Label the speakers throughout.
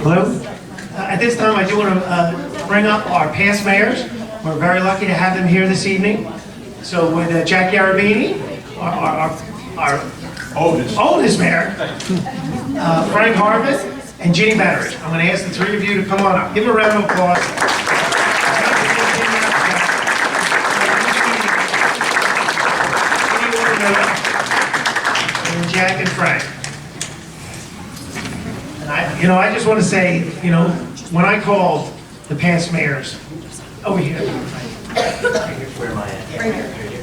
Speaker 1: Hello. At this time, I do want to bring up our past mayors. We're very lucky to have them here this evening. So with Jack Yarabini, our oldest mayor, Frank Harvest, and Ginny Betteridge. I'm going to ask the three of you to come on up. Give them a round of applause. And Jack and Frank. And I just want to say, when I called the past mayors, over here. Where am I at? Right here.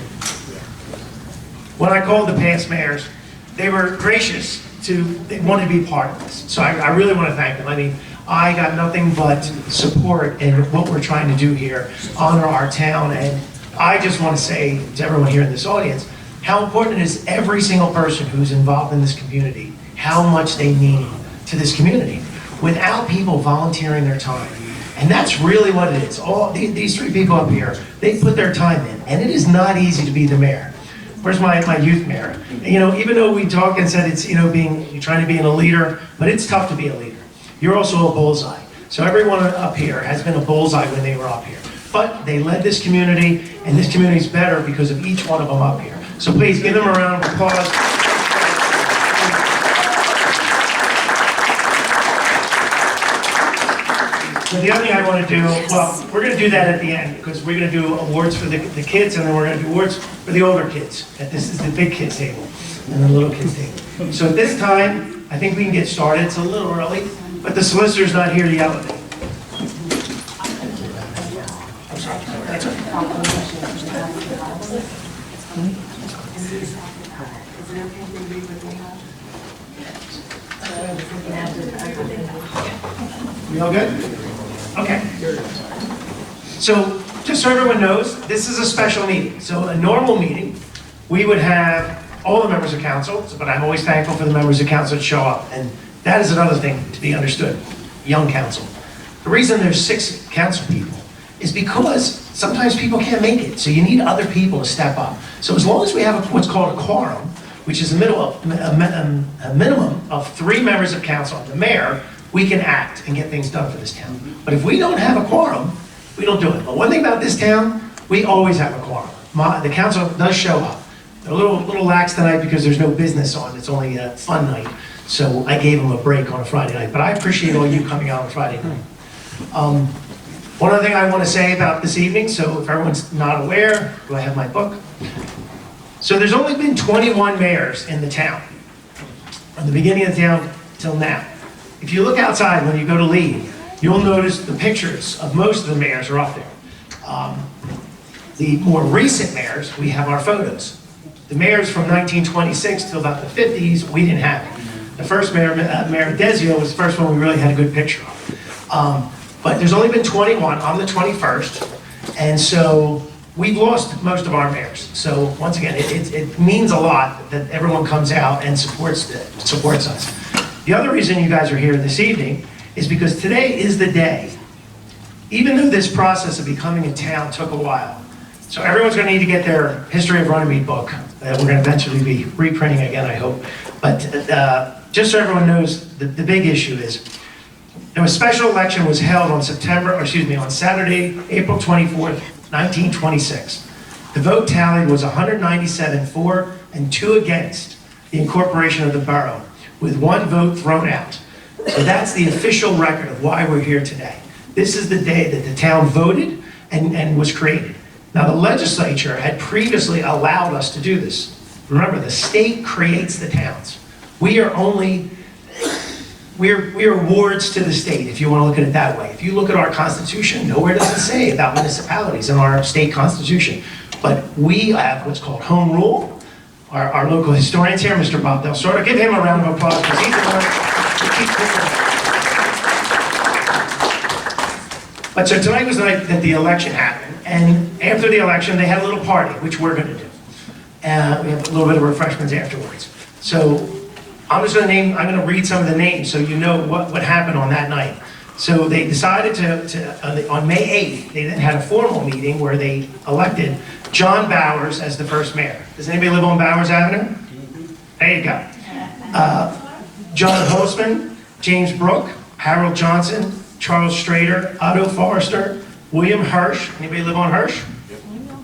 Speaker 1: When I called the past mayors, they were gracious they wanted to be part of this. So I really want to thank them. I mean, I got nothing but support in what we're trying to do here, honor our town, and I just want to say to everyone here in this audience, how important it is every single person who's involved in this community, how much they mean to this community. Without people volunteering their time, and that's really what it is. All these three people up here, they put their time in, and it is not easy to be the mayor. Where's my youth mayor? Even though we talk and said it's you're trying to be a leader, but it's tough to be a leader. You're also a bullseye. So everyone up here has been a bullseye when they were up here. But they led this community, and this community is better because of each one of them up here. So please give them a round of applause. So the other thing I want to do, well, we're going to do that at the end because we're going to do awards for the kids, and then we're going to do awards for the older kids. This is the big kids table and the little kids table. So at this time, I think we can get started. It's a little early, but the solicitor's not here to yell at me. I'm sorry. That's We all good? Okay. So, just so everyone knows, this is a special meeting. So, a normal meeting, we would have all the members of council, but I'm always thankful for the members of council that show up. And that is another thing to be understood, young council. The reason there's 6 council people is because sometimes people can't make it. So, you need other people to step up. So, as long as we have what's called a quorum, which is a minimum of 3 members of council and the mayor, we can act and get things done for this town. But if we don't have a quorum, we don't do it. But one thing about this town, we always have a quorum. The council does show up. They're a little lax tonight because there's no business on. It's only a fun night. So I gave them a break on a Friday night. But I appreciate all you coming out on Friday night. One other thing I want to say about this evening, so if everyone's not aware, do I have my book? So there's only been 21 mayors in the town, from the beginning of the town till now. If you look outside when you go to leave, you'll notice the pictures of most of the mayors are up there. The more recent mayors, we have our photos. The mayors from 1926 till about the 50s, we didn't have it. The first mayor, Mayor Desio, was the first one we really had a good picture of. But there's only been 21, I'm the 21st, and so we've lost most of our mayors. So once again, it means a lot that everyone comes out and supports us. The other reason you guys are here this evening is because today is the day. Even though this process of becoming a town took a while, so everyone's going to need to get their History of Runnemede book that we're going to eventually be reprinting again, I hope. But just so everyone knows, the big issue is a special election was held on Saturday, April 24th, 1926. The vote tallied was 197 for and 2 against the incorporation of the borough, with 1 vote thrown out. So that's the official record of why we're here today. This is the day that the town voted and was created. Now the legislature had previously allowed us to do this. Remember, the state creates the towns. We're wards to the state, if you want to look at it that way. If you look at our constitution, nowhere does it say about municipalities in our state constitution. But we have what's called home rule. Our local historian's here, Mr. Bob Del Sordo. Give him a round of applause because he's the one who keeps it. But so tonight was the night that the election happened, and after the election, they had a little party, which we're going to do. We have a little bit of refreshments afterwards. So I'm going to read some of the names so you know what happened on that night. So they decided on May 8th, they then had a formal meeting where they elected John Bowers as the first mayor. Does anybody live on Bowers Avenue? There you go. John Holzman, James Brooke, Harold Johnson, Charles Strader, Otto Forrester, William Hirsch. Anybody live on Hirsch?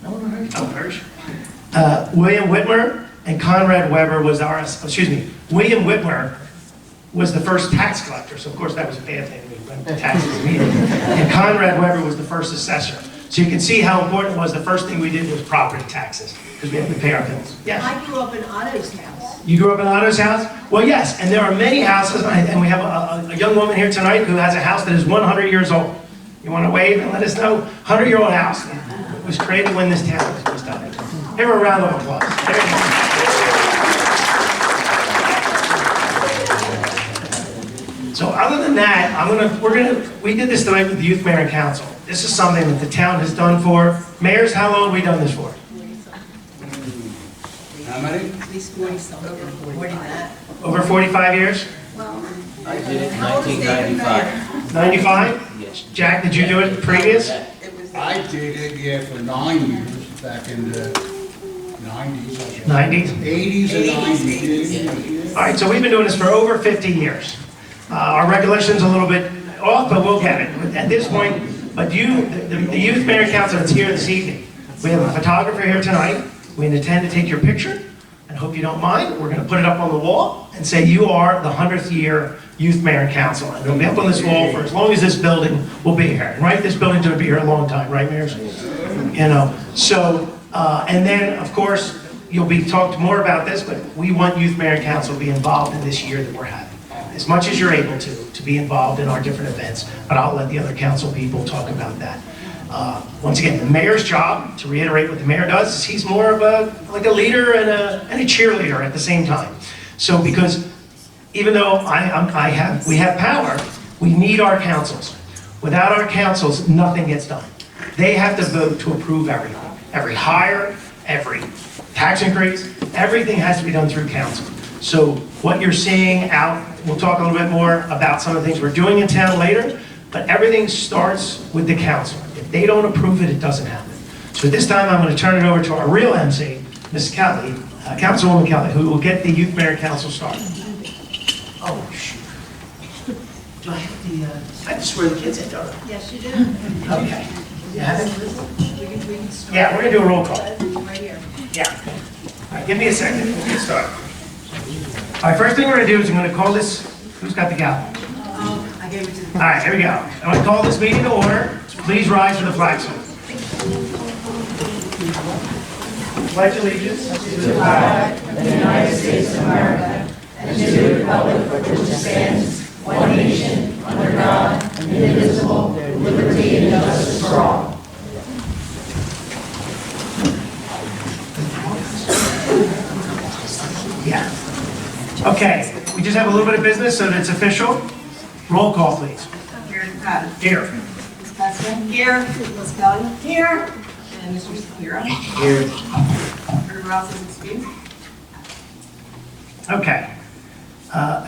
Speaker 1: No one on Hirsch? Oh, Hirsch. William Whitmer and Conrad Weber was our, William Whitmer was the first tax collector, so of course that was a bad thing, we went to taxes immediately. And Conrad Weber was the first assessor. So you can see how important it was. The first thing we did was property taxes, because we had to pay our bills. Yes?
Speaker 2: I grew up in Otto's house.
Speaker 1: You grew up in Otto's house? Well, yes, and there are many houses, and we have a young woman here tonight who has a house that is 100 years old. You want to wave and let us know? 100-year-old house. It was created when this town was done. Give her a round of applause. There you go. So other than that, we did this tonight with the Youth Mayor and Council. This is something that the town has done for. Mayors, how long have we done this for?
Speaker 3: How many?
Speaker 2: At least 40-something, more than that.
Speaker 1: Over 45 years?
Speaker 4: I did it in 1995.
Speaker 1: 95?
Speaker 4: Yes.
Speaker 1: Jack, did you do it previous?
Speaker 3: I did it, yeah, for 9 years, back in the 90s.
Speaker 1: 90s?
Speaker 3: 80s and 90s.
Speaker 1: All right, so we've been doing this for over 50 years. Our recollection's a little bit off, but we'll get it. At this point, but the Youth Mayor and Council that's here this evening, we have a photographer here tonight. We intend to take your picture, and hope you don't mind. We're going to put it up on the wall and say you are the 100th year Youth Mayor and Council. And it'll be up on this wall for as long as this building will be here. Right? This building's going to be here a long time, right, Mayors? You know, so, and then, of course, you'll be talked more about this, but we want Youth Mayor and Council to be involved in this year that we're having. As much as you're able to be involved in our different events, but I'll let the other council people talk about that. Once again, the mayor's job, to reiterate what the mayor does, is he's more of like a leader and a cheerleader at the same time. So because even though we have power, we need our councils. Without our councils, nothing gets done. They have to vote to approve everything. Every hire, every tax increase, everything has to be done through council. So what you're seeing out, we'll talk a little bit more about some of the things we're doing in town later, but everything starts with the council. If they don't approve it, it doesn't happen. So at this time, I'm going to turn it over to our real MC, Ms. Kelly, Councilwoman Kelly, who will get the Youth Mayor Council started. Oh, shoot. Do I have I have to swear the kids in, don't I?
Speaker 2: Yes, you do.
Speaker 1: Okay. You have it?
Speaker 2: We can start.
Speaker 1: Yeah, we're going to do a roll call.
Speaker 2: Right here.
Speaker 1: Yeah. All right, give me a second. We'll get started. All right, first thing we're going to do is I'm going to call this, who's got the gavel?
Speaker 2: I gave it to the...
Speaker 1: All right, here we go. I'm going to call this meeting to order. Please rise for the flag salute. Pledge allegiance to the flag
Speaker 5: of the United States of America and to the republic for which it stands, one nation, under God, indivisible, with liberty and justice for all.
Speaker 1: Yeah. Okay, we just have a little bit of business so that it's official. Roll call, please.
Speaker 2: Here, Pat.
Speaker 1: Here.
Speaker 2: Ms. Peskin? Here. Ms. Kelly? Here. And Mr. Shapiro?
Speaker 1: Here.
Speaker 2: Everyone else is excused?
Speaker 1: Okay.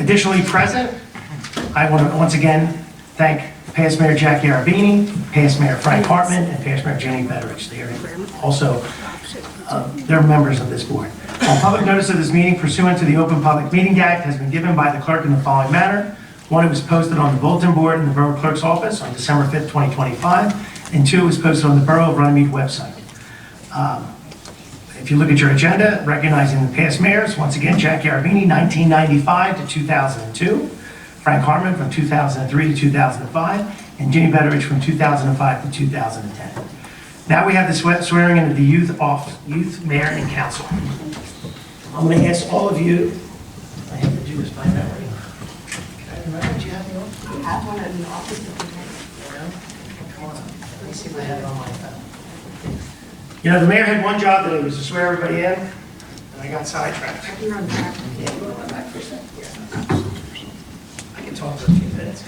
Speaker 1: Additionally present, I want to once again thank past Mayor Jack Yarabini, past Mayor Frank Hartman, and past Mayor Jenny Betteridge. They are also they're members of this board. Public notice of this meeting pursuant to the Open Public Meeting Act has been given by the clerk in the following manner. One, it was posted on the bulletin board in the Borough Clerk's office on December 5th, 2025, and two, it was posted on the Borough of Runnemede website. If you look at your agenda, recognizing the past mayors, once again, Jack Yarabini, 1995 to 2002, Frank Hartman from 2003 to 2005, and Jenny Betteridge from 2005 to 2010. Now we have the swearing in of the youth mayor and council. I'm going to ask all of you, I have to do this by memory. Can I remember what you have me on?
Speaker 2: I have one in the office.
Speaker 1: Come on, let me see if I have it on my phone. You know, the mayor had one job today, was to swear everybody in, and I got sidetracked.
Speaker 2: I can run back.
Speaker 1: Yeah, you want to run back for a second? Yeah. I can talk for a few minutes.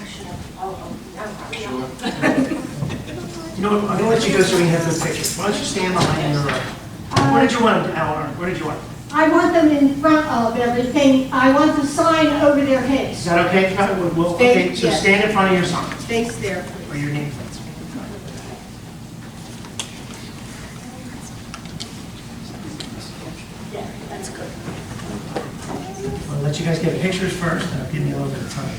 Speaker 1: You know what, I'm going to let you go so we can have good pictures. Why don't you stand behind your Where did you want them, Eleanor? Where did you want them?
Speaker 5: I want them in front of everything. I want the sign over their
Speaker 1: Is
Speaker 5: heads.
Speaker 1: that okay? Okay, so
Speaker 5: Yes.
Speaker 1: stand in front of your sign,
Speaker 2: Face there.
Speaker 1: or your name, please.
Speaker 5: Yeah, that's good.
Speaker 1: I'll let you guys get pictures first, and I'll give you a little bit of time.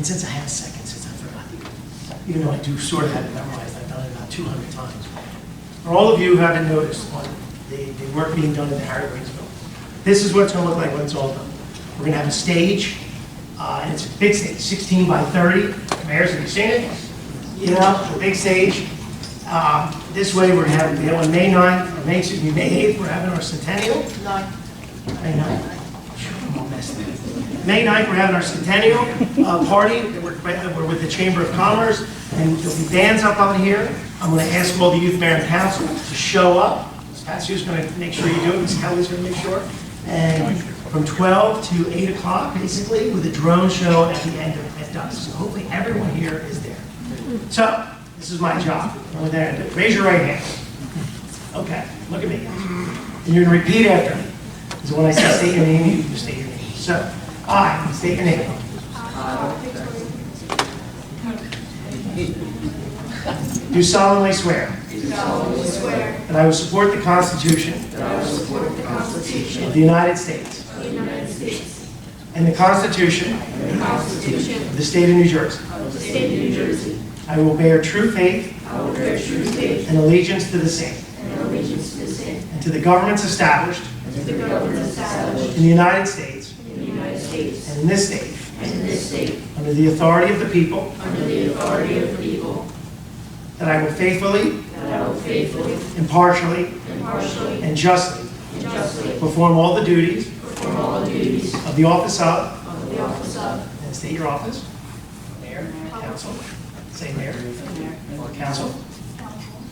Speaker 1: And since I had a second, since I forgot the, even though I do sort of have it memorized, I've done it about 200 times. For all of you who haven't noticed on the work being done in the Harry Brainsville, this is what it's gonna look like when it's all done. We're gonna have a stage, and it's a big stage, 16 by 30. Mayor's gonna sing it, you know, the big stage. This way we're gonna have, you know, on May 9th, or May 8th, we're having our centennial. May 9th. I'm all messed up. May 9th, we're having our centennial party. We're with the Chamber of Commerce, and there'll be bands up on here. I'm gonna ask all the youth mayor and council to show up. Patsy's gonna make sure you do it, Ms. Kelly's gonna make sure. And from 12 to 8 o'clock, basically, with a drone show at the end at dusk. So hopefully everyone here is there. So, this is my job. Over there. Raise your right hand. Okay, look at me. And you're gonna repeat after me. So when I say state your name, you can state your name. So, I state your name. Do solemnly swear. That I will support the Constitution. Of the United States. And the Constitution. Of the State of New Jersey. I will bear true faith. And allegiance to the same. And to the governments established. In the United States. And in this state. Under the authority of the people. That I will faithfully. Impartially. And justly. Perform all the duties. Of the office of. And state your office. Mayor, council. Say mayor. Or council.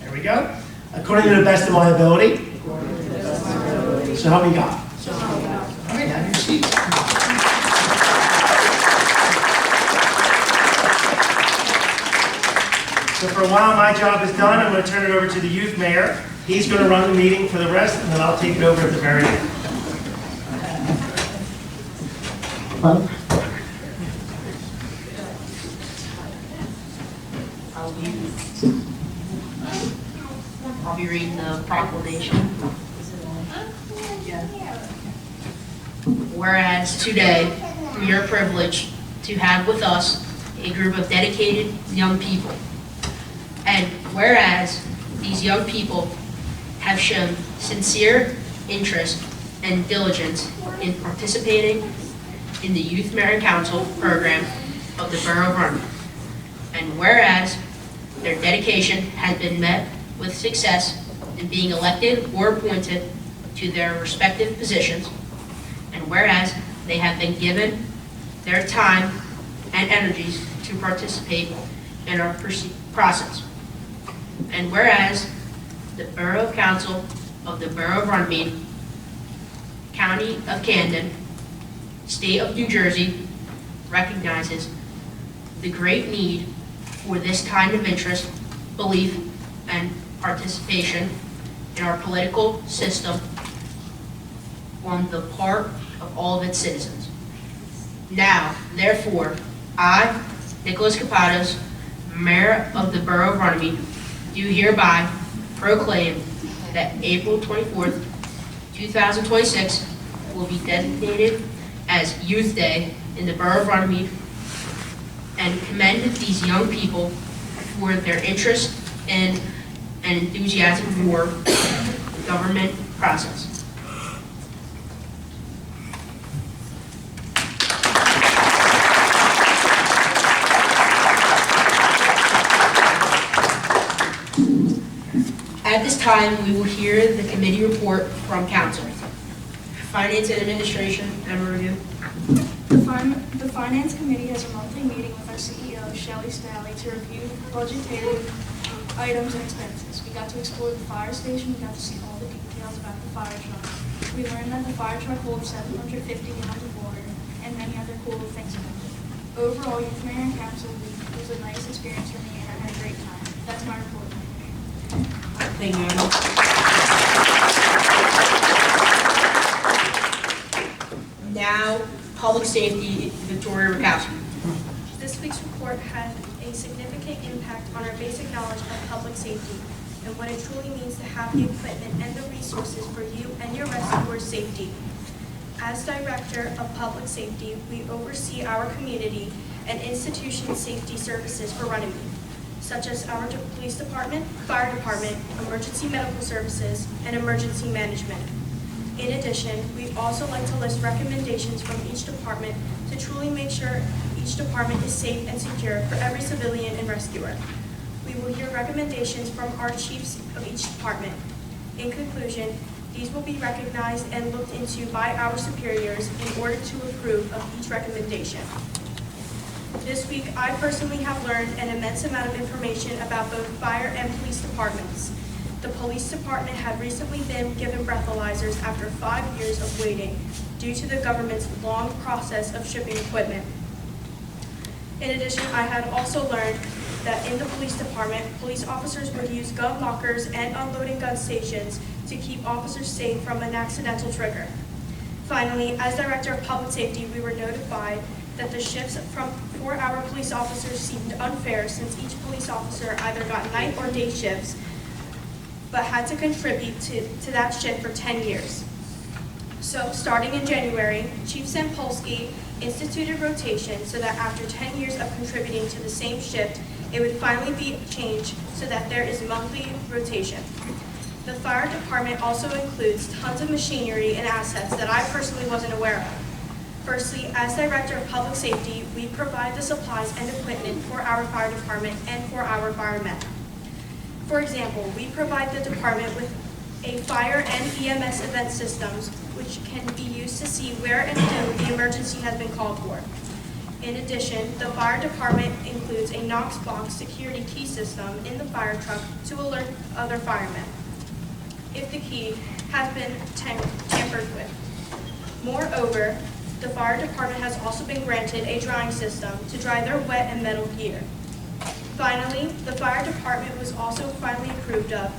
Speaker 1: There we go. According to the best of my ability. So help me God. All right, have your seats. So for a while, my job is done. I'm going to turn it over to the youth mayor. He's going to run the meeting for the rest, and then I'll take it over at the very end.
Speaker 6: I'll be reading the proclamation. Whereas today, we are privileged to have with us a group of dedicated young people. And whereas these young people have shown sincere interest and diligence in participating in the Youth Mayor and Council program of the Borough of Runnemede. And whereas their dedication has been met with success in being elected or appointed to their respective positions, and whereas they have been given their time and energies to participate in our process, and whereas the Borough Council of the Borough of Runnemede, County of Camden, State of New Jersey recognizes the great need for this kind of interest, belief, and participation in our political system on the part of all of its citizens. Now, therefore, I, Nicholas Capados, Mayor of the Borough of Runnemede, do hereby proclaim that April 24th, 2026 will be designated as Youth Day in the Borough of Runnemede, and commend these young people for their interest in and enthusiasm for the government process. At this time, we will hear the committee report from council. Finance and Administration, member review.
Speaker 7: The Finance Committee has a monthly meeting with our CEO, Shelley Staley, to review budgetary items and expenses. We got to explore the fire station, we got to see all the details about the fire truck. We learned that the fire truck holds 750 gallons of water and many other cool things about it. Overall, Youth Mayor and Council Week was a nice experience for me and I had a great time. That's my report.
Speaker 6: Thank you, Emma. Now, Public Safety, Victoria Rakowski.
Speaker 8: This week's report had a significant impact on our basic knowledge of public safety and what it truly means to have the equipment and the resources for you and your rescuers' safety. As Director of Public Safety, we oversee our community and institution safety services for Runnemede, such as our police department, fire department, emergency medical services, and emergency management. In addition, we'd also like to list recommendations from each department to truly make sure each department is safe and secure for every civilian and rescuer. We will hear recommendations from our chiefs of each department. In conclusion, these will be recognized and looked into by our superiors in order to approve of each recommendation. This week, I personally have learned an immense amount of information about both fire and police departments. The police department had recently been given breathalyzers after 5 years of waiting due to the government's long process of shipping equipment. In addition, I had also learned that in the police department, police officers would use gun lockers and unloading gun stations to keep officers safe from an accidental trigger. Finally, as Director of Public Safety, we were notified that the shifts for our police officers seemed unfair since each police officer either got night or day shifts, but had to contribute to that shift for 10 years. So, starting in January, Chief Sampolsky instituted rotation so that after 10 years of contributing to the same shift, it would finally be changed so that there is monthly rotation. The fire department also includes tons of machinery and assets that I personally wasn't aware of. Firstly, as Director of Public Safety, we provide the supplies and equipment for our fire department and for our firemen. For example, we provide the department with a fire and EMS event systems, which can be used to see where and who the emergency has been called for. In addition, the fire department includes a Knox box security key system in the fire truck to alert other firemen if the key has been tampered with. Moreover, the fire department has also been granted a drying system to dry their wet and metal gear. Finally, the fire department was also finally approved of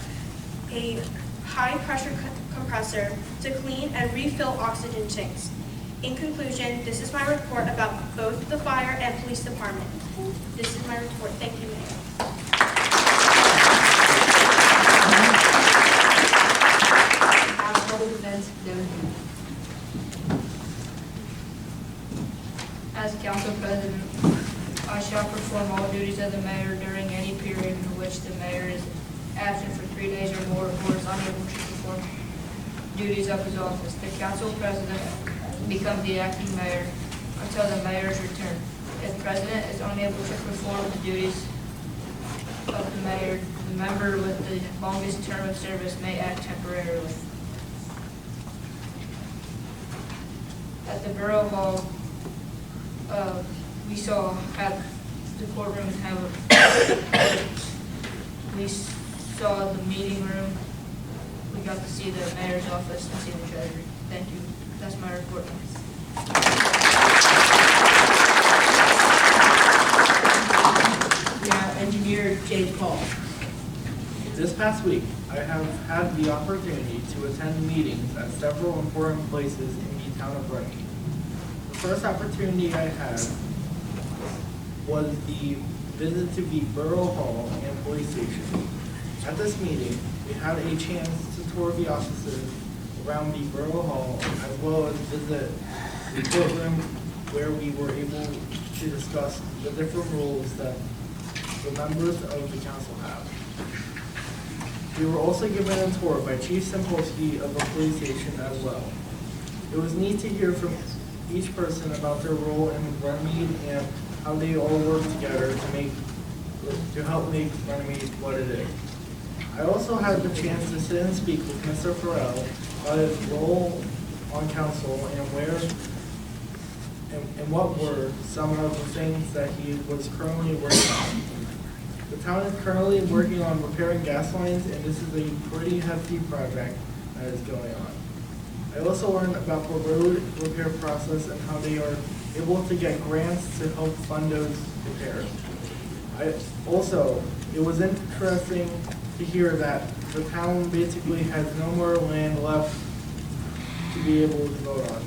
Speaker 8: a high-pressure compressor to clean and refill oxygen tanks. In conclusion, this is my report about both the fire and police department. This is my report. Thank you, Mayor.
Speaker 9: As council president, I shall perform all duties of the mayor during any period in which the mayor is absent for 3 days or more or is unable to perform duties of his office. The council president becomes the acting mayor until the mayor's return. If the president is unable to perform the duties of the mayor, the member with the longest term of service may act temporarily. At the Borough Hall, we saw at the courtroom we saw the meeting room. We got to see the mayor's office and see the treasury. Thank you. That's my report.
Speaker 2: Now, Engineer Jay Paul.
Speaker 10: This past week, I have had the opportunity to attend meetings at several important places in the town of Runnemede. The first opportunity I had was the visit to the Borough Hall and Police Station. At this meeting, we had a chance to tour the offices around the Borough Hall, as well as visit the courtroom where we were able to discuss the different rules that the members of the council have. We were also given a tour by Chief Sampolsky of the police station as well. It was neat to hear from each person about their role in Runnemede and how they all work together to help make Runnemede what it is. I also had the chance to sit and speak with Mr. Farrell about his role on council and what were some of the things that he was currently working on. The town is currently working on repairing gas lines, and this is a pretty hefty project that is going on. I also learned about the road repair process and how they are able to get grants to help fund those repairs. It was interesting to hear that the town basically has no more land left to be able to vote on.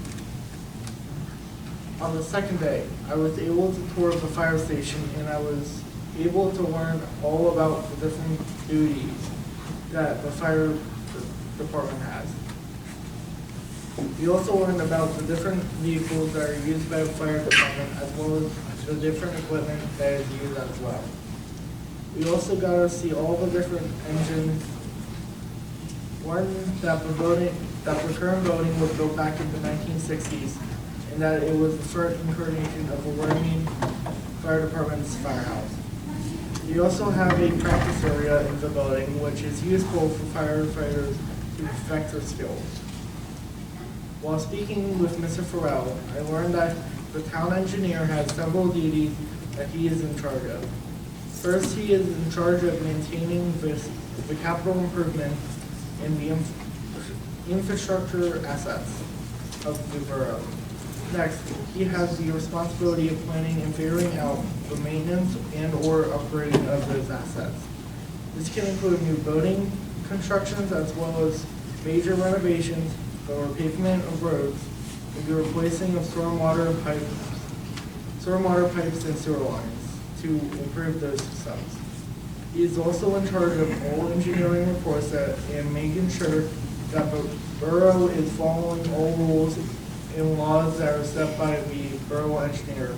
Speaker 10: On the second day, I was able to tour the fire station, and I was able to learn all about the different duties that the fire department has. We also learned about the different vehicles that are used by the fire department, as well as the different equipment that is used as well. We also got to see all the different engines. One, that the current building was built back in the 1960s, and that it was the first incarnation of the Runnemede Fire Department's firehouse. We also have a practice area in the building, which is useful for firefighters to perfect their skills. While speaking with Mr. Farrell, I learned that the town engineer has several duties that he is in charge of. First, he is in charge of maintaining the capital improvement and the infrastructure assets of the borough. Next, he has the responsibility of planning and figuring out the maintenance and/or upgrading of those assets. This can include new building constructions as well as major renovations or pavement of roads and the replacing of stormwater pipes and sewer lines to improve those systems. He is also in charge of all engineering reports and making sure that the borough is following all rules and laws that are set by the borough engineer.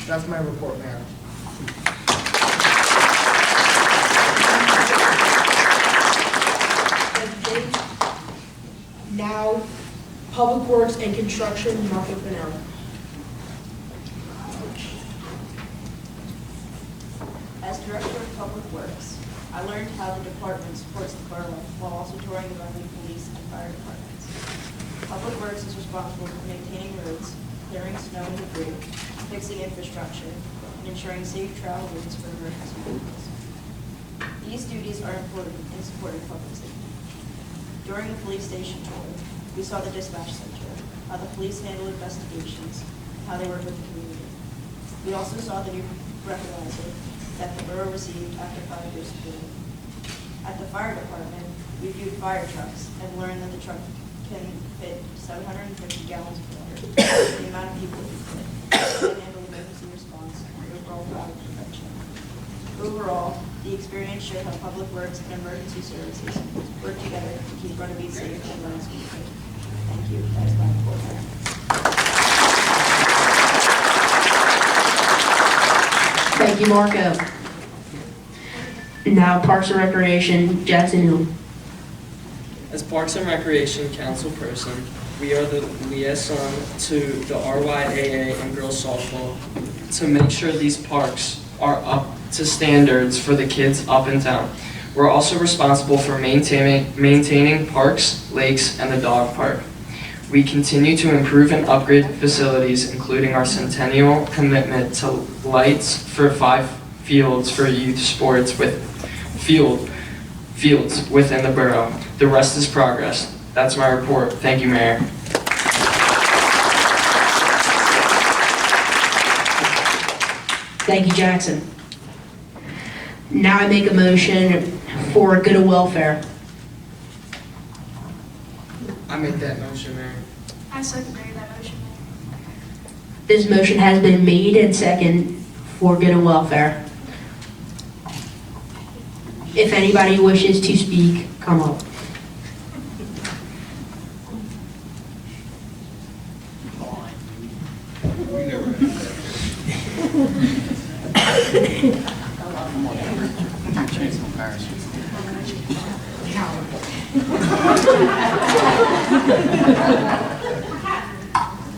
Speaker 10: That's my report, Mayor.
Speaker 8: Now, Public Works and Construction, Marco Pinelli.
Speaker 5: As Director of Public Works, I learned how the department supports the borough while also touring the Runnemede Police and Fire Departments. Public Works is responsible for maintaining roads, clearing snow and debris, fixing infrastructure, and ensuring safe travel routes for emergency vehicles. These duties are important in supporting public safety. During the police station tour, we saw the dispatch center, how the police handle investigations, and how they work with the community. We also saw the new breathalyzer that the borough received after 5 years of building. At the fire department, we viewed fire trucks and learned that the truck can fit 750 gallons of water, the amount of people who fit, and handle emergency response and overall fire prevention. Overall, the experience showed how public works and emergency services work together to keep Runnemede safe and running smoothly. Thank you. That is my report, Mayor.
Speaker 6: Thank you, Marco. Now, Parks and Recreation, Jackson Hill.
Speaker 11: As Parks and Recreation Council person, we are the liaison to the RYAA and girls softball to make sure these parks are up to standards for the kids up in town. We're also responsible for maintaining parks, lakes, and the dog park. We continue to improve and upgrade facilities, including our centennial commitment to lights for 5 fields for youth sports with fields within the borough. The rest is progress. That's my report. Thank you, Mayor.
Speaker 6: Thank you, Jackson. Now I make a motion for good and welfare.
Speaker 11: I make that motion, Mayor.
Speaker 7: I secondary that motion.
Speaker 6: This motion has been made and second for good and welfare. If anybody wishes to speak, come up.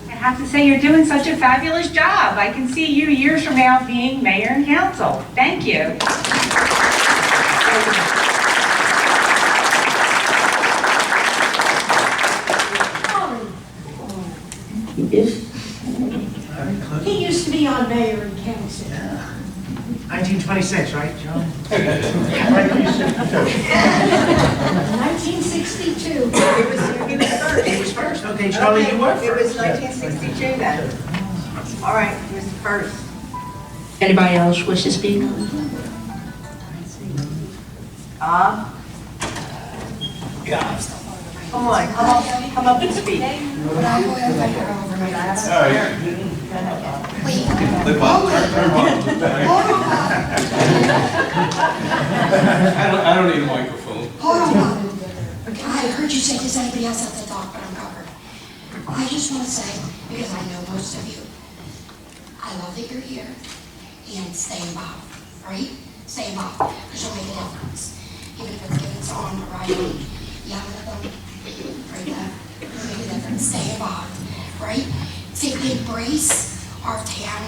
Speaker 2: I have to say, you're doing such a fabulous job. I can see you years from now being mayor and council. Thank you.
Speaker 5: He used to be on mayor and council.
Speaker 1: 1926, right, John?
Speaker 5: 1962.
Speaker 2: He was first.
Speaker 1: He was first. Okay, Charlie, you were
Speaker 2: It was
Speaker 1: first.
Speaker 2: 1962 then. All right, he was first.
Speaker 6: Anybody else wish to speak?
Speaker 2: Come on, come up and speak.
Speaker 12: I don't need a microphone.
Speaker 5: Hold on. I heard you say, does anybody else have to talk, but I'm covered. I just want to say, because I know most of you,
Speaker 13: I love that you're here, and stay involved, right? Stay involved, because you'll make a difference. Even if it's on the right, yelling at them, right there, you'll make a difference. Stay involved, right? Say, embrace our town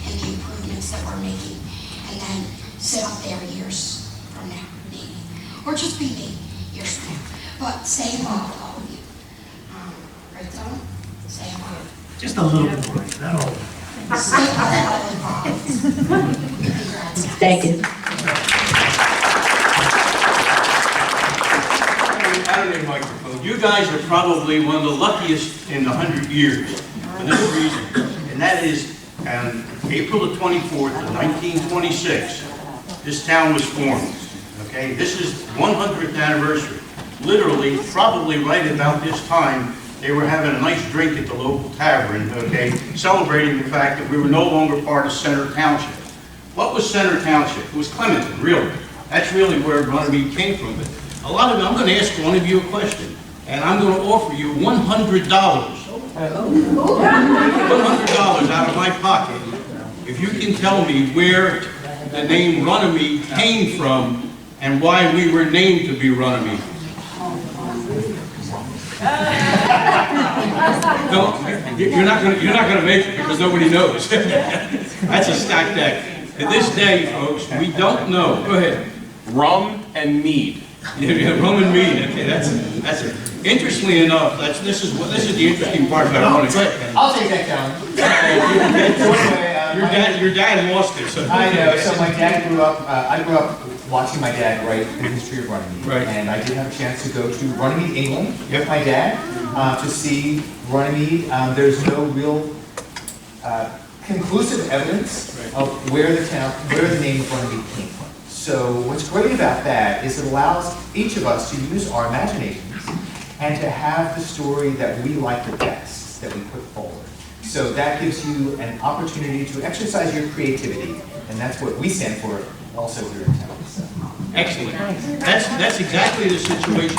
Speaker 13: and the improvements that we're making, and then sit up there years from now, maybe, or just be me years from now. But stay involved, all of you. Right, Tom? Stay involved.
Speaker 1: Just a little bit more, not all.
Speaker 13: Stay all involved. Congrats, guys.
Speaker 2: Thank you.
Speaker 12: I don't need a microphone. You guys are probably one of the luckiest in 100 years for this reason. And that is, on April the 24th of 1926, this town was formed. Okay, this is 100th anniversary. Literally, probably right about this time, they were having a nice drink at the local tavern, okay, celebrating the fact that we were no longer part of Center Township. What was Center Township? It was Clementon, really. That's really where Runnemede came from. But a lot of it, I'm going to ask one of you a question, and I'm going to offer you $100. $100 out of my pocket if you can tell me where the name Runnemede came from and why we were named to be Runnemede. No, you're not going to make it because nobody knows. That's a stacked deck. To this day, folks, we don't know. Go ahead.
Speaker 14: Rum and mead.
Speaker 12: Yeah, rum and mead. Okay, that's it. Interestingly enough, this is the interesting part about Runnemede.
Speaker 14: I'll take that down.
Speaker 12: Your dad lost it. So
Speaker 14: I know. So my dad grew up. I grew up watching my dad write the history of Runnemede.
Speaker 12: Right.
Speaker 14: And I did have a chance to go to Runnemede, England, with my dad to see Runnemede. There's no real conclusive evidence of where the name of Runnemede came from. So what's great about that is it allows each of us to use our imaginations and to have the story that we like the best, that we put forward. So that gives you an opportunity to exercise your creativity, and that's what we stand for also here in town. So.
Speaker 12: Excellent. That's exactly the situation.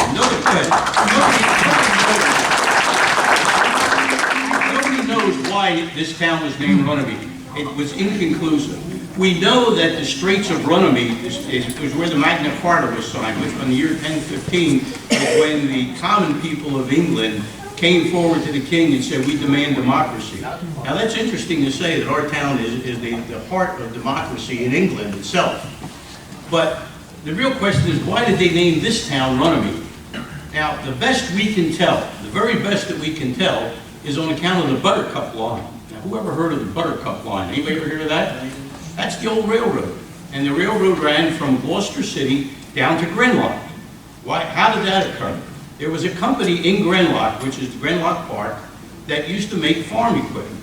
Speaker 12: Nobody knows why this town was named Runnemede. It was inconclusive. We know that the Straits of Runnemede is where the Magna Carta was signed, which in the year 1015 is when the common people of England came forward to the king and said, we demand democracy. Now that's interesting to say that our town is the heart of democracy in England itself. But the real question is, why did they name this town Runnemede? Now, the best we can tell, the very best that we can tell, is on account of the Buttercup line. Now, who ever heard of the Buttercup line? Anybody ever hear of that? That's the old railroad. And the railroad ran from Gloucester City down to Grenlock. Why? How did that occur? There was a company in Grenlock, which is Grenlock Park, that used to make farm equipment.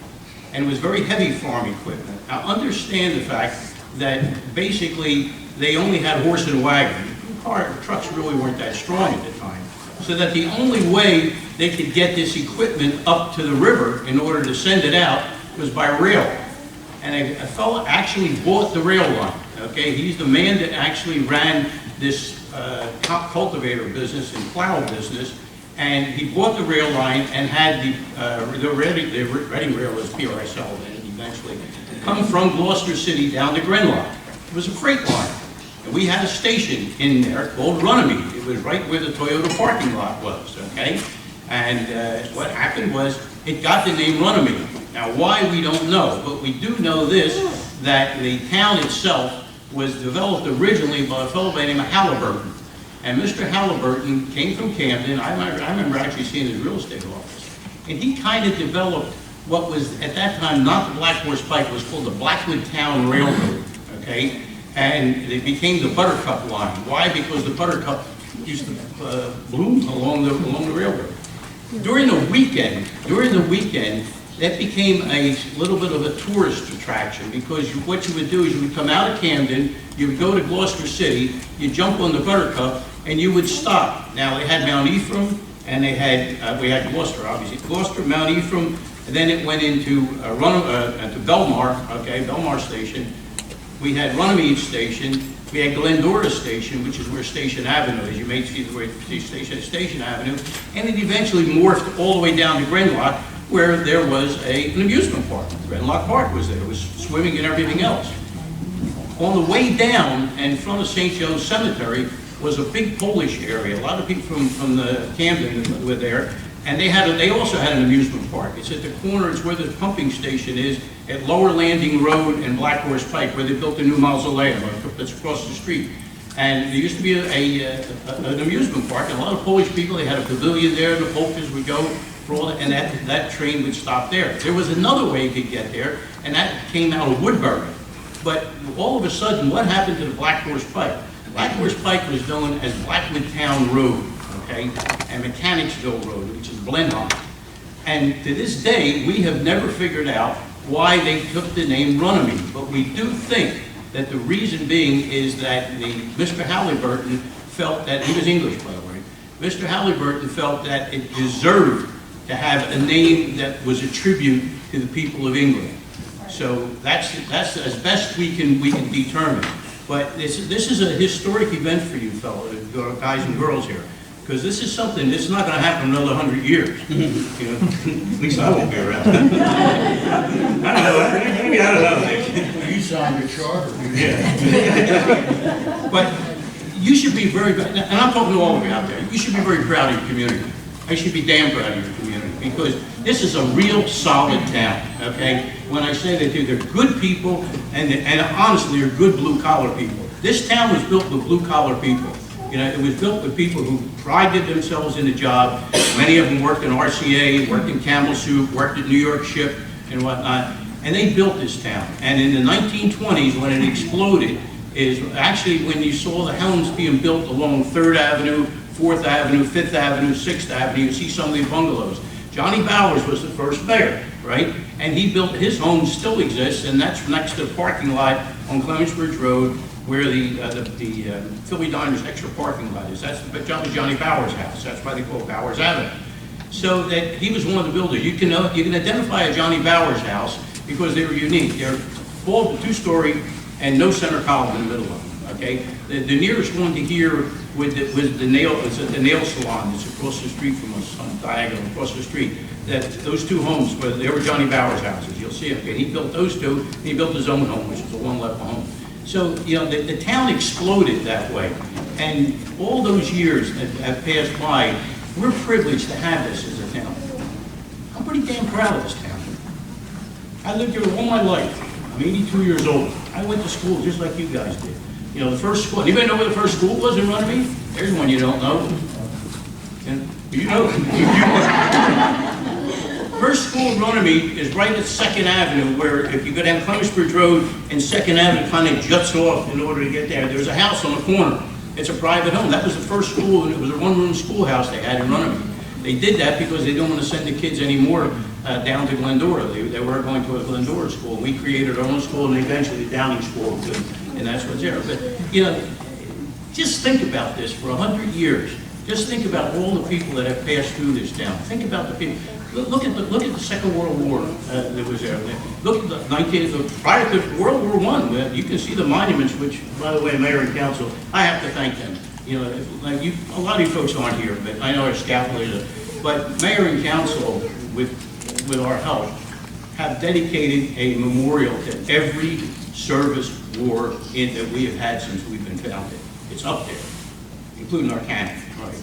Speaker 12: And it was very heavy farm equipment. Now, understand the fact that basically they only had horse and wagon. Trucks really weren't that strong at the time. So that the only way they could get this equipment up to the river in order to send it out was by rail. And a fellow actually bought the rail line, okay? He's the man that actually ran this cultivator business and plow business, and he bought the rail line and had the Reading Rail, as PRSL then eventually, come from Gloucester City down to Grenlock. It was a freight line. And we had a station in there called Runnemede. It was right where the Toyota parking lot was, okay? And what happened was, it got the name Runnemede. Now, why, we don't know, but we do know this, that the town itself was developed originally by a fellow by the name of Halliburton. And Mr. Halliburton came from Camden. I remember actually seeing his real estate office. And he kind of developed what was, at that time, not the Black Horse Pike, it was called the Blackwood Town Railroad, okay? And it became the Buttercup line. Why? Because the Buttercup used to bloom along the railroad. During the weekend, that became a little bit of a tourist attraction, because what you would do is you would come out of Camden, you would go to Gloucester City, you jump on the Buttercup, and you would stop. Now, they had Mount Ephraim, and they had, we had Gloucester, obviously. Gloucester, Mount Ephraim, and then it went into Belmar, okay, Belmar Station. We had Runnemede Station, we had Glendora Station, which is where Station Avenue is. You may see the way Station Avenue, and it eventually morphed all the way down to Grenlock, where there was an amusement park. Renlock Park was there. There was swimming and everything else. On the way down, in front of St. Joe's Cemetery, was a big Polish area. A lot of people from the Camden were there, and they also had an amusement park. It's at the corner, it's where the pumping station is, at Lower Landing Road and Black Horse Pike, where they built a new mausoleum that's across the street. And there used to be an amusement park, and a lot of Polish people, they had a pavilion there, the polkas would go for all that, and that train would stop there. There was another way you could get there, and that came out of Woodbury. But all of a sudden, what happened to the Black Horse Pike? Black Horse Pike was known as Blackwood Town Road, okay, and Mechanicsville Road, which is Blenheim. And to this day, we have never figured out why they took the name Runnemede. But we do think that the reason being is that Mr. Halliburton felt that, he was English by the way, Mr. Halliburton felt that it deserved to have a name that was a tribute to the people of England. So that's as best we can determine. But this is a historic event for you fellows, guys and girls here, because this is something that's not going to happen another 100 years. You know, at least I won't be around. I don't know. Maybe I don't know.
Speaker 3: You signed a charter.
Speaker 12: Yeah. But you should be very, and I'm talking to all of you out there. You should be very proud of your community. I should be damn proud of your community because this is a real solid town. Okay. When I say that they're good people, and honestly, they're good blue-collar people. This town was built with blue-collar people. You know, it was built with people who prided themselves in the job. Many of them worked in RCA, worked in Campbell Soup, worked at New York Ship, and whatnot. And they built this town. And in the 1920s, when it exploded, is actually when you saw the homes being built along 3rd Avenue, 4th Avenue, 5th Avenue, 6th Avenue, you see some of the bungalows. Johnny Bowers was the first mayor, right? And he built, his home still exists, and that's next to the parking lot on Clemensbridge Road, where the Philly Diners extra parking lot is. That's Johnny Bowers' house. That's why they call it Bowers Avenue. So that he was one of the builders. You can identify a Johnny Bowers house because they were unique. They're full, 2-story, and no center column in the middle of them. Okay, the nearest one to here was the nail salon that's across the street from us, on diagonal across the street. Those 2 homes, they were Johnny Bowers houses. You'll see it. Okay, he built those 2. And he built his own home, which is the one left home. So you know the town exploded that way, and all those years have passed by. We're privileged to have this as a town. I'm pretty damn proud of this town. I lived here all my life. I'm 82 years old. I went to school just like you guys did. You know, the first school, anybody know where the first school was in Runnemede? There's one you don't know. And you know. First school in Runnemede is right at 2nd Avenue, where if you go down Clemensbridge Road and 2nd Avenue kind of juts off in order to get there. There's a house on the corner. It's a private home. That was the first school, and it was a 1-room schoolhouse they had in Runnemede. They did that because they didn't want to send the kids anymore down to Glendora. They were going to a Glendora school. We created our own school and eventually Downing School, and that's what's there. But, you know, just think about this for 100 years. Just think about all the people that have passed through this town. Think about the people. Look at the Second World War that was there. Look at prior to World War I. You can see the monuments, which, by the way, Mayor and Council, I have to thank them. You know, a lot of you folks aren't here, but I know our scaffolders. But Mayor and Council, with our help, have dedicated a memorial to every service war that we have had since we've been founded. It's up there, including our cannon. Right.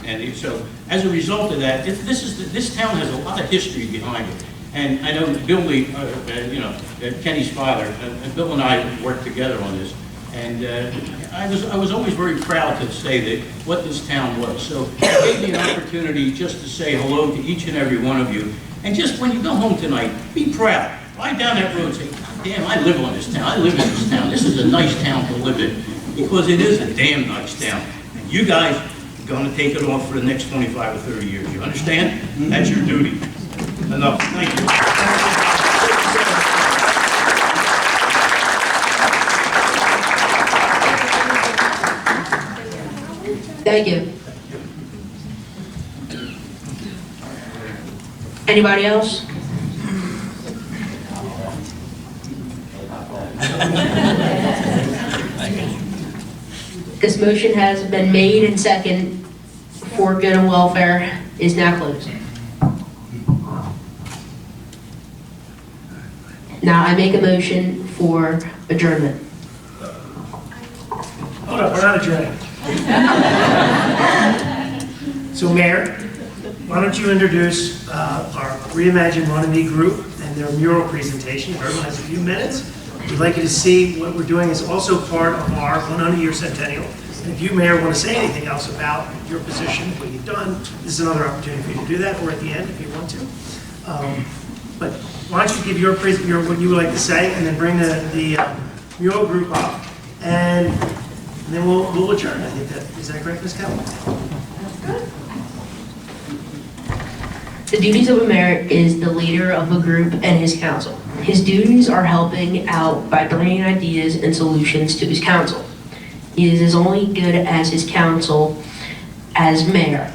Speaker 12: And so, as a result of that, this town has a lot of history behind it. And I know Billy, Kenny's father, Bill and I worked together on this. And I was always very proud to say that what this town was. So it gave me an opportunity just to say hello to each and every one of you. And just when you go home tonight, be proud. Ride down that road and say, God damn, I live on this town. I live in this town. This is a nice town to live in. Because it is a damn nice town. And you guys are going to take it off for the next 25 or 30 years. You understand? That's your duty. Enough. Thank you.
Speaker 6: Thank you. Anybody else? This motion has been made and seconded for good and welfare is now closed. Now I make a motion for adjournment.
Speaker 1: Hold up, we're not adjourning. So Mayor, why don't you introduce our Reimagine Runnemede group and their mural presentation. Everyone has a few minutes. We'd like you to see what we're doing is also part of our 100-year centennial. And if you, Mayor, want to say anything else about your position, what you've done, this is another opportunity for you to do that, or at the end if you want to. But why don't you give your what you would like to say, and then bring the mural group up, and then we'll adjourn. I think is that correct, Ms. Kelly?
Speaker 6: The duties of a mayor is the leader of a group and his council. His duties are helping out by bringing ideas and solutions to his council. He is as only good as his council as mayor.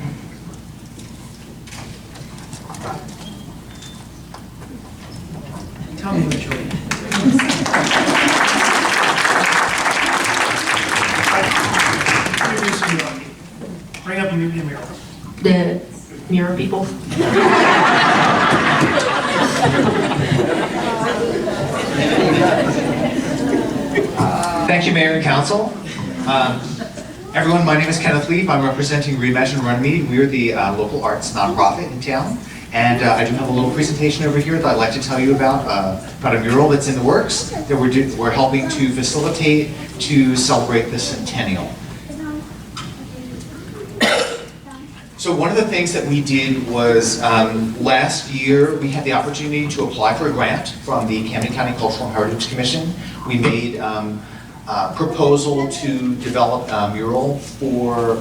Speaker 1: Tell me what you're Bring up your mural.
Speaker 6: The mural people.
Speaker 14: Thank you, Mayor and Council. Everyone, my name is Kenneth Leaf. I'm representing Reimagine Runnemede. We are the local arts nonprofit in town. And I do have a little presentation over here that I'd like to tell you about a mural that's in the works that we're helping to facilitate to celebrate the centennial. So one of the things that we did was last year we had the opportunity to apply for a grant from the Camden County Cultural and Heritage Commission. We made a proposal to develop a mural for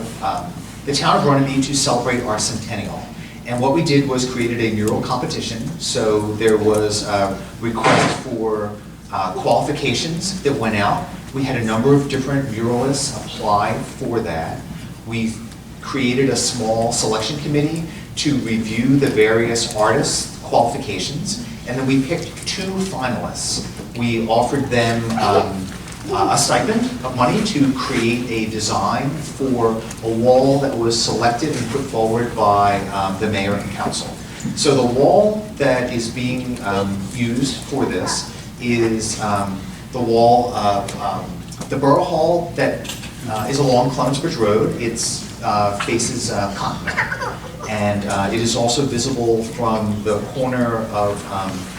Speaker 14: the town of Runnemede to celebrate our centennial. And what we did was created a mural competition. So there was a request for qualifications that went out. We had a number of different muralists apply for that. We created a small selection committee to review the various artists' qualifications, and then we picked 2 finalists. We offered them a stipend of money to create a design for a wall that was selected and put forward by the mayor and council. So the wall that is being used for this is the wall of the Borough Hall that is along Clemensbridge Road. It's faces Continental, and it is also visible from the corner of,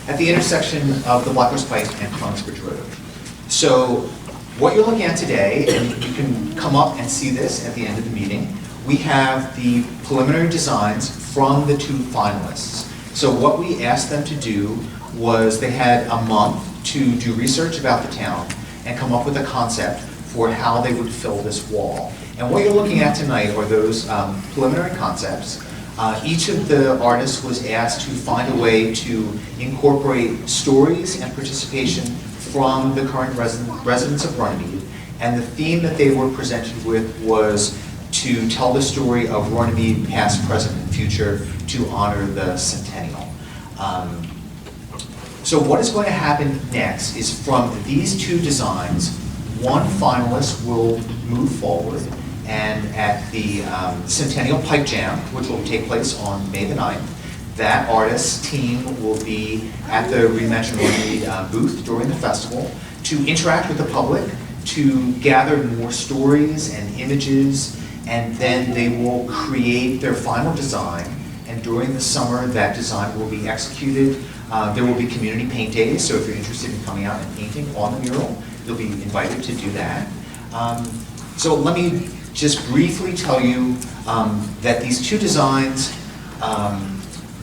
Speaker 14: at the intersection of the Blackhorse Pike and Clemensbridge Road. So what you're looking at today, and you can come up and see this at the end of the meeting, we have the preliminary designs from the 2 finalists. So what we asked them to do was they had a month to do research about the town and come up with a concept for how they would fill this wall. And what you're looking at tonight are those preliminary concepts. Each of the artists was asked to find a way to incorporate stories and participation from the current residents of Runnemede. And the theme that they were presented with was to tell the story of Runnemede, past, present, and future, to honor the centennial. So what is going to happen next is from these 2 designs, 1 finalist will move forward, and at the Centennial Pipe Jam, which will take place on May the 9th, that artist's team will be at the Reimagine Runnemede booth during the festival to interact with the public, to gather more stories and images, and then they will create their final design. And during the summer, that design will be executed. There will be community paint days, so if you're interested in coming out and painting on the mural, you'll be invited to do that. So let me just briefly tell you that these 2 designs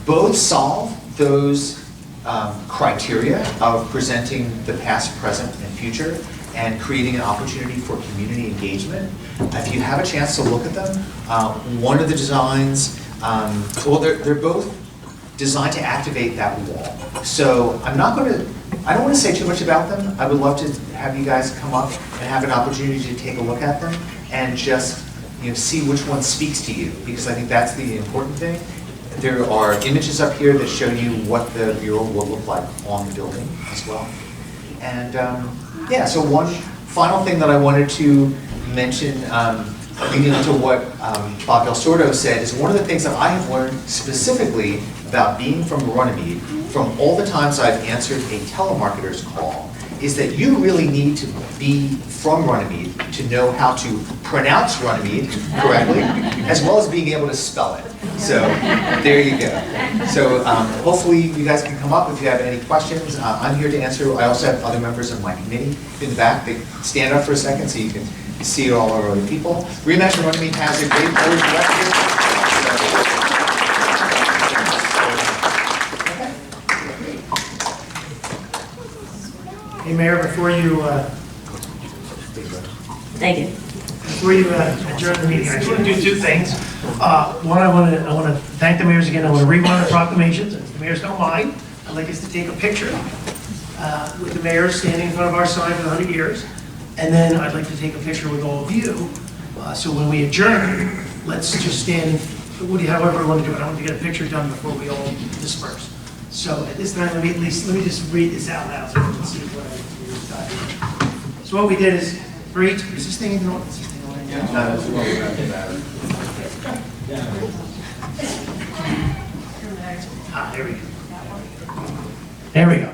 Speaker 14: both solve those criteria of presenting the past, present, and future and creating an opportunity for community engagement. If you have a chance to look at them, one of the designs, well, they're both designed to activate that wall. So I don't want to say too much about them. I would love to have you guys come up and have an opportunity to take a look at them and just see which one speaks to you, because I think that's the important thing. There are images up here that show you what the mural will look like on the building as well. And yeah, so one final thing that I wanted to mention, leading into what Bob Del Sordo said, is one of the things that I have learned specifically about being from Runnemede, from all the times I've answered a telemarketer's call, is that you really need to be from Runnemede to know how to pronounce Runnemede correctly, as well as being able to spell it. So there you go. So hopefully you guys can come up if you have any questions. I'm here to answer. I also have other members of my committee in the back. They stand up for a second so you can see all our other people. Reimagine Runnemede has a great board of directors.
Speaker 1: Hey, Mayor, before you,
Speaker 2: Thank you.
Speaker 1: before you adjourn the meeting, I just want to do two things. One, I want to thank the mayors again. I want to read one of the proclamations. If the mayors don't mind, I'd like us to take a picture with the mayors standing in front of our sign for 100 years. And then I'd like to take a picture with all of you. So when we adjourn, let's just stand, however we want to do it. I want to get a picture done before we all disperse. So at this time, let me just read this out loud so you can see what I decided. So what we did is, for each, is this thing even on? Is this thing on? Yeah. There we go. There we go.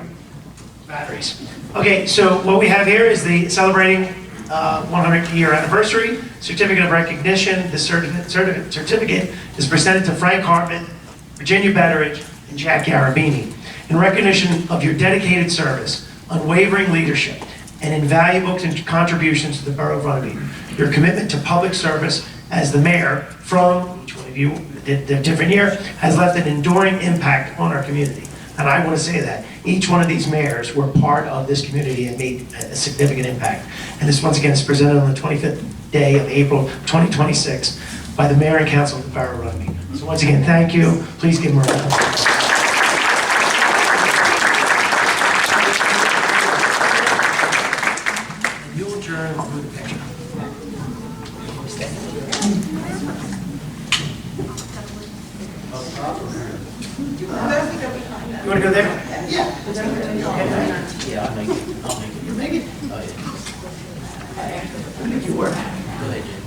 Speaker 1: Batteries. Okay, so what we have here is the celebrating 100-year anniversary certificate of recognition. The certificate is presented to Frank Hartman, Virginia Betteridge, and Jack Garabini in recognition of your dedicated service, unwavering leadership, and invaluable contributions to the Borough of Runnemede. Your commitment to public service as the mayor from, each one of you, the different year, has left an enduring impact on our community. And I want to say that each one of these mayors were part of this community and made a significant impact. And this, once again, is presented on the 25th day of April 2026 by the mayor and council of the Borough of Runnemede. So once again, thank you. Please give them a round of applause. And you will adjourn with the picture. You want to go there?
Speaker 4: Yeah, I'll make it. You make it? Oh, yeah.
Speaker 1: I'll make you work.
Speaker 4: Go ahead, Jim.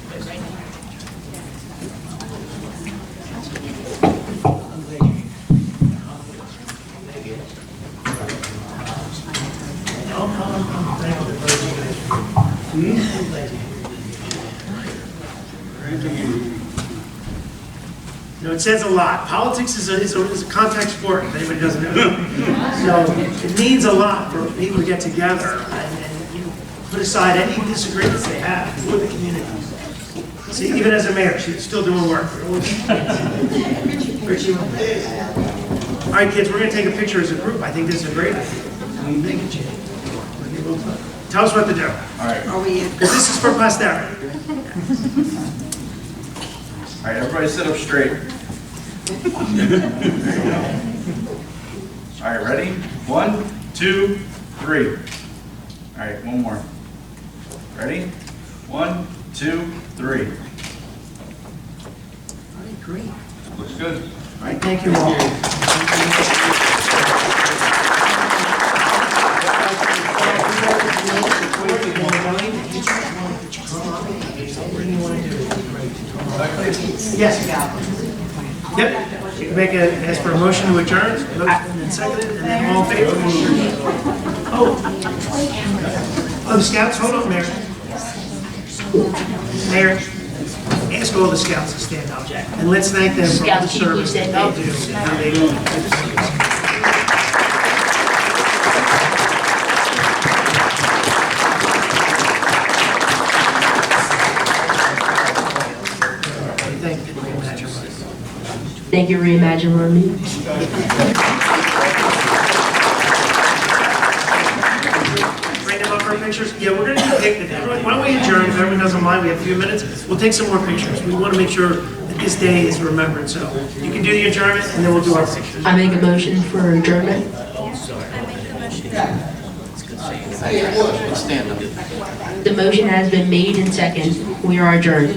Speaker 1: You know, it says a lot. Politics is a contact sport, if anybody doesn't know. So it means a lot for people to get together and you know, put aside any disagreements they have for the community. See, even as a mayor, she's still doing work. Richie, all right, kids, we're going to take a picture as a group. I think this is a great idea. What do you think, Jim? Tell us what to do.
Speaker 12: All right.
Speaker 1: Because this is for posterity.
Speaker 12: All right, everybody sit up straight. All right, ready? 1, 2, 3. All right, one more. Ready? 1, 2, 3. All
Speaker 1: right, great.
Speaker 12: Looks good.
Speaker 1: All right, thank you all. Yes. Yep. You can make ask for a motion to adjourn, and then seconded, and then all in favor. Oh, the scouts, hold on, Mayor. Mayor, ask all the scouts to stand up, and let's thank them for all the service that they do, and how they do.
Speaker 6: Thank you, Reimagine Runnemede.
Speaker 1: Bring them up for pictures. Yeah, we're going to do a picnic. Why don't we adjourn? If everyone doesn't mind, we have a few minutes. We'll take some more pictures. We want to make sure that this day is remembered. So you can do the adjournment, and then we'll do our pictures.
Speaker 6: I make a motion for adjournment.
Speaker 4: Stand up.
Speaker 6: The motion has been made and seconded. We are adjourned.